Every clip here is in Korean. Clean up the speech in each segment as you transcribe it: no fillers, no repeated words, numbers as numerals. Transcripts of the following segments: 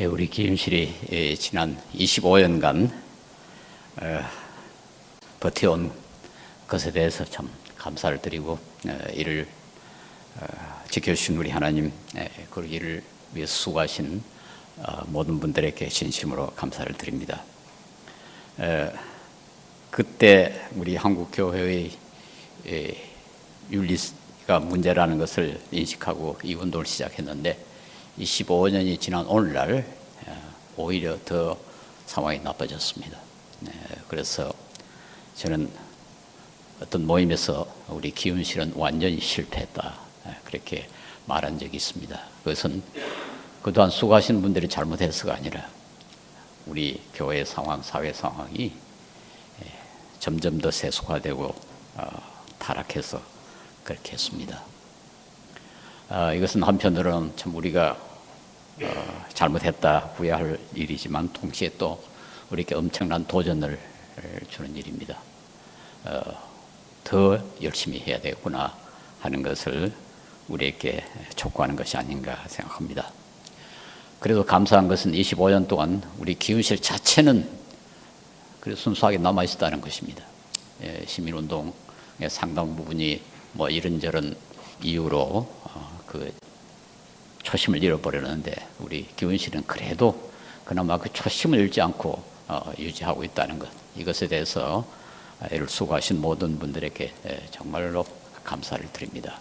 우리 기임실이 지난 25년간 버텨온 것에 대해서 참 감사를 드리고 이를 지켜주신 우리 하나님, 그 일을 위해서 수고하신 모든 분들에게 진심으로 감사를 드립니다. 그때 우리 한국교회의 윤리가 문제라는 것을 인식하고 이 운동을 시작했는데 25년이 지난 오늘날 오히려 더 상황이 나빠졌습니다. 그래서 저는 어떤 모임에서 우리 기운실은 완전히 실패했다, 그렇게 말한 적이 있습니다. 그것은 그동안 수고하신 분들이 잘못해서가 아니라 우리 교회 상황, 사회 상황이 점점 더 세속화되고 타락해서 그렇게 했습니다. 이것은 한편으로는 참 우리가 잘못했다 후회할 일이지만 동시에 또 우리에게 엄청난 도전을 주는 일입니다. 더 열심히 해야 되겠구나 하는 것을 우리에게 촉구하는 것이 아닌가 생각합니다. 그래도 감사한 것은 25년 동안 우리 기운실 자체는 그래도 순수하게 남아있었다는 것입니다. 시민운동의 상당 부분이 뭐 이런저런 이유로 그 초심을 잃어버렸는데 우리 기운실은 그래도 그나마 그 초심을 잃지 않고 유지하고 있다는 것, 이것에 대해서 이를 수고하신 모든 분들에게 정말로 감사를 드립니다.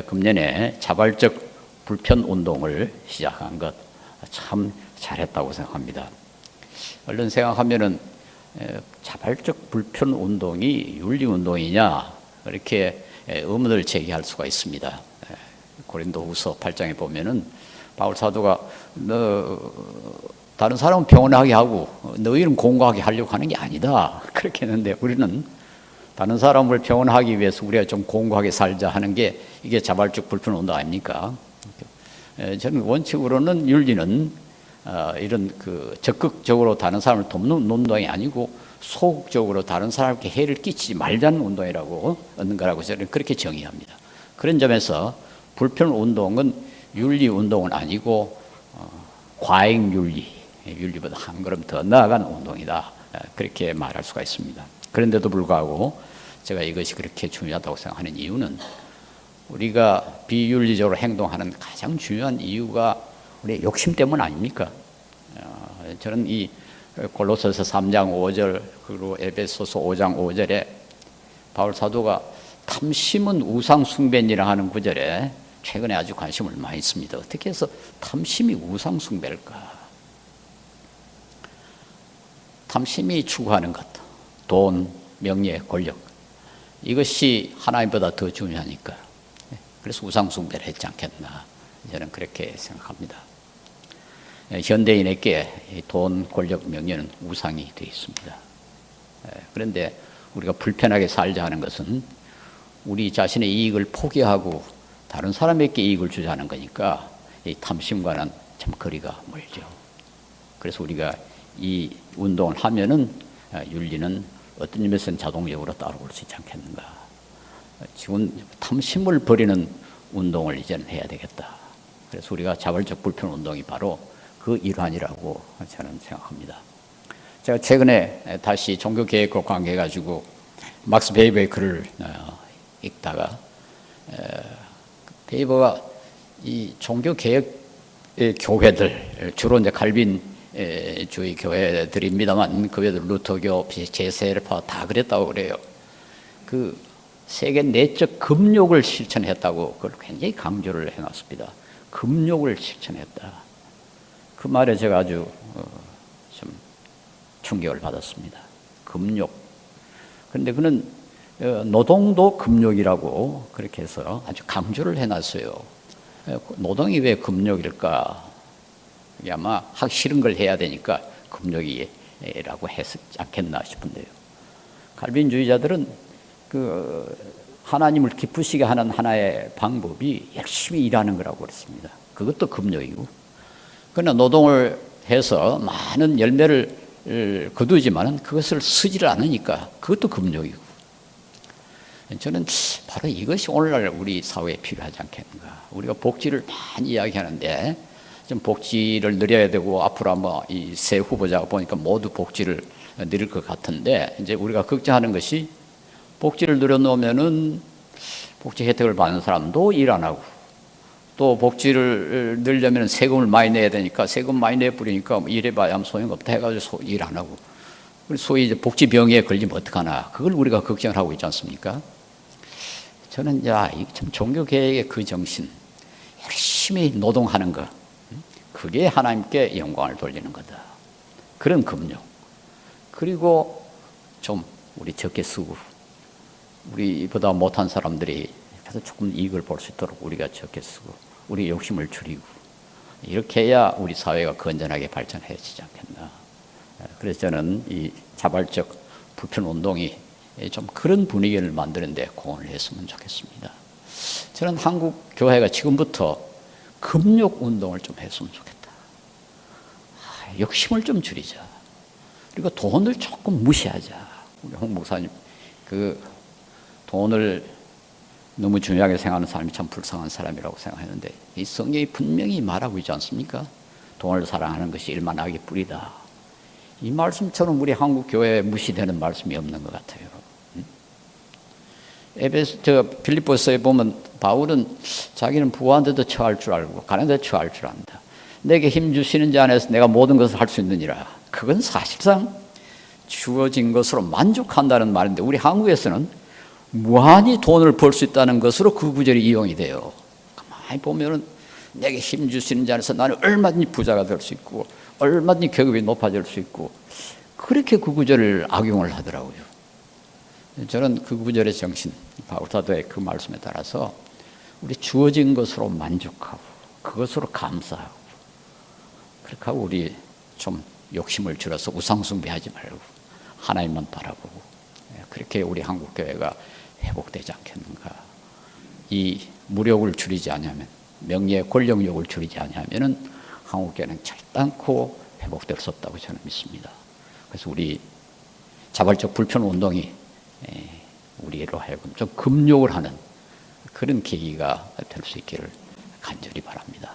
금년에 자발적 불편 운동을 시작한 것 참 잘했다고 생각합니다. 얼른 생각하면은 자발적 불편 운동이 윤리 운동이냐 이렇게 의문을 제기할 수가 있습니다. 고린도후서 8장에 보면은 바울 사도가 다른 사람은 평온하게 하고 너희는 공고하게 하려고 하는 게 아니다 그렇게 했는데, 우리는 다른 사람을 평온하기 위해서 우리가 좀 공고하게 살자 하는 게 이게 자발적 불편 운동 아닙니까? 저는 원칙으로는 윤리는 이런 그 적극적으로 다른 사람을 돕는 운동이 아니고 소극적으로 다른 사람에게 해를 끼치지 말자는 운동이라고 얻는 거라고 저는 그렇게 정의합니다. 그런 점에서 불편 운동은 윤리 운동은 아니고 과잉 윤리보다 한 걸음 더 나아간 운동이다, 그렇게 말할 수가 있습니다. 그런데도 불구하고 제가 이것이 그렇게 중요하다고 생각하는 이유는 우리가 비윤리적으로 행동하는 가장 중요한 이유가 우리의 욕심 때문 아닙니까? 저는 이 골로새서 3장 5절 그리고 에베소서 5장 5절에 바울 사도가 탐심은 우상 숭배니라 하는 구절에 최근에 아주 관심을 많이 씁니다. 어떻게 해서 탐심이 우상 숭배일까? 탐심이 추구하는 것, 돈, 명예, 권력, 이것이 하나님보다 더 중요하니까 그래서 우상 숭배를 했지 않겠나, 저는 그렇게 생각합니다. 현대인에게 돈, 권력, 명예는 우상이 되어 있습니다. 그런데 우리가 불편하게 살자 하는 것은 우리 자신의 이익을 포기하고 다른 사람에게 이익을 주자는 거니까 이 탐심과는 참 거리가 멀죠. 그래서 우리가 이 운동을 하면은 윤리는 어떤 점에서는 자동적으로 따라올 수 있지 않겠는가. 지금 탐심을 버리는 운동을 이제는 해야 되겠다. 그래서 우리가 자발적 불편 운동이 바로 그 일환이라고 저는 생각합니다. 제가 최근에 다시 종교개혁과 관계해가지고 막스 베이버의 글을 읽다가 베이버가 이 종교개혁의 교회들, 주로 이제 칼빈주의 교회들입니다만 그 외에도 루터교, 제세례파 다 그랬다고 그래요. 그 세계 내적 금욕을 실천했다고 그걸 굉장히 강조를 해놨습니다. 금욕을 실천했다. 그 말에 제가 아주 좀 충격을 받았습니다. 금욕. 그런데 그는 노동도 금욕이라고 그렇게 해서 아주 강조를 해놨어요. 노동이 왜 금욕일까? 이게 아마 하기 싫은 걸 해야 되니까 금욕이라고 했지 않겠나 싶은데요. 칼빈주의자들은 그 하나님을 기쁘시게 하는 하나의 방법이 열심히 일하는 거라고 그랬습니다. 그것도 금욕이고, 그러나 노동을 해서 많은 열매를 거두지만은 그것을 쓰지를 않으니까 그것도 금욕이고, 저는 바로 이것이 오늘날 우리 사회에 필요하지 않겠는가. 우리가 복지를 많이 이야기하는데 좀 복지를 누려야 되고 앞으로 아마 이 새 후보자가 보니까 모두 복지를 누릴 것 같은데 이제 우리가 걱정하는 것이 복지를 누려놓으면은 복지 혜택을 받는 사람도 일 안 하고 또 복지를 늘려면 세금을 많이 내야 되니까 세금 많이 내버리니까 일해봐야 소용없다 해가지고 일 안 하고 소위 이제 복지병에 걸리면 어떡하나 그걸 우리가 걱정을 하고 있지 않습니까? 저는 참 종교개혁의 그 정신 열심히 노동하는 것 그게 하나님께 영광을 돌리는 거다. 그런 금욕 그리고 좀 우리 적게 쓰고 우리보다 못한 사람들이 그래서 조금 이익을 볼 수 있도록 우리가 적게 쓰고 우리 욕심을 줄이고 이렇게 해야 우리 사회가 건전하게 발전해지지 않겠나. 그래서 저는 이 자발적 불편운동이 좀 그런 분위기를 만드는 데 공헌을 했으면 좋겠습니다. 저는 한국 교회가 지금부터 금욕운동을 좀 했으면 좋겠다. 욕심을 좀 줄이자. 그리고 돈을 조금 무시하자. 우리 홍 목사님 그 돈을 너무 중요하게 생각하는 사람이 참 불쌍한 사람이라고 생각했는데 이 성경이 분명히 말하고 있지 않습니까? 돈을 사랑하는 것이 일만 악의 뿌리다. 이 말씀처럼 우리 한국 교회에 무시되는 말씀이 없는 것 같아요. 빌립보서에 보면 바울은 자기는 부하한테도 처할 줄 알고 가는 데 처할 줄 안다. 내게 힘 주시는 자 안에서 내가 모든 것을 할 수 있느니라. 그건 사실상 주어진 것으로 만족한다는 말인데 우리 한국에서는 무한히 돈을 벌 수 있다는 것으로 그 구절이 이용이 돼요. 가만히 보면은 내게 힘 주시는 자 안에서 나는 얼마든지 부자가 될 수 있고 얼마든지 계급이 높아질 수 있고 그렇게 그 구절을 악용을 하더라고요. 저는 그 구절의 정신, 바울 사도의 그 말씀에 따라서 우리 주어진 것으로 만족하고 그것으로 감사하고 그렇게 하고 우리 좀 욕심을 줄여서 우상숭배하지 말고 하나님만 바라보고 그렇게 우리 한국교회가 회복되지 않겠는가. 이 무력을 줄이지 않으면 명예 권력욕을 줄이지 않으면 한국교회는 절단코 회복될 수 없다고 저는 믿습니다. 그래서 우리 자발적 불편운동이 우리로 하여금 좀 금욕을 하는 그런 계기가 될 수 있기를 간절히 바랍니다.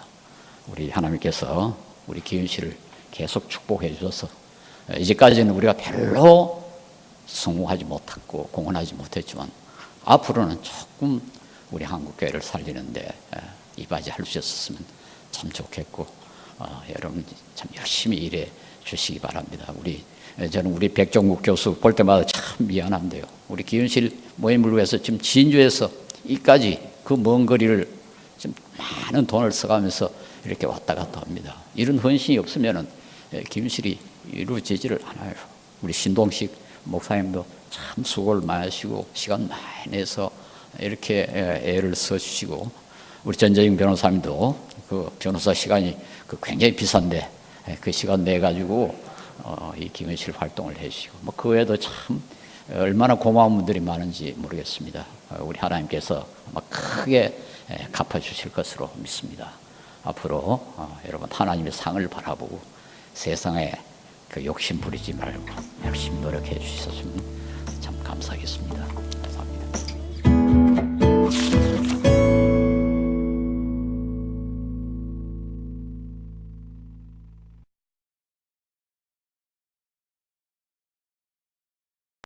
우리 하나님께서 우리 기은 씨를 계속 축복해 주셔서 이제까지는 우리가 별로 성공하지 못했고 공헌하지 못했지만 앞으로는 조금 우리 한국교회를 살리는데 이바지할 수 있었으면 참 좋겠고 여러분 참 열심히 일해 주시기 바랍니다. 저는 우리 백종국 교수 볼 때마다 참 미안한데요. 우리 기은실 모임을 위해서 지금 진주에서 이까지 그 먼 거리를 지금 많은 돈을 써가면서 이렇게 왔다 갔다 합니다. 이런 헌신이 없으면은 기은실이 이루어지지를 않아요. 우리 신동식 목사님도 참 수고를 많이 하시고 시간 많이 내서 이렇게 애를 써주시고 우리 전재영 변호사님도 그 변호사 시간이 굉장히 비싼데 그 시간 내 가지고 이 기은실 활동을 해주시고 그 외에도 참 얼마나 고마운 분들이 많은지 모르겠습니다. 우리 하나님께서 아마 크게 갚아주실 것으로 믿습니다. 앞으로 여러분 하나님의 상을 바라보고 세상에 그 욕심 부리지 말고 열심히 노력해 주셨으면 참 감사하겠습니다.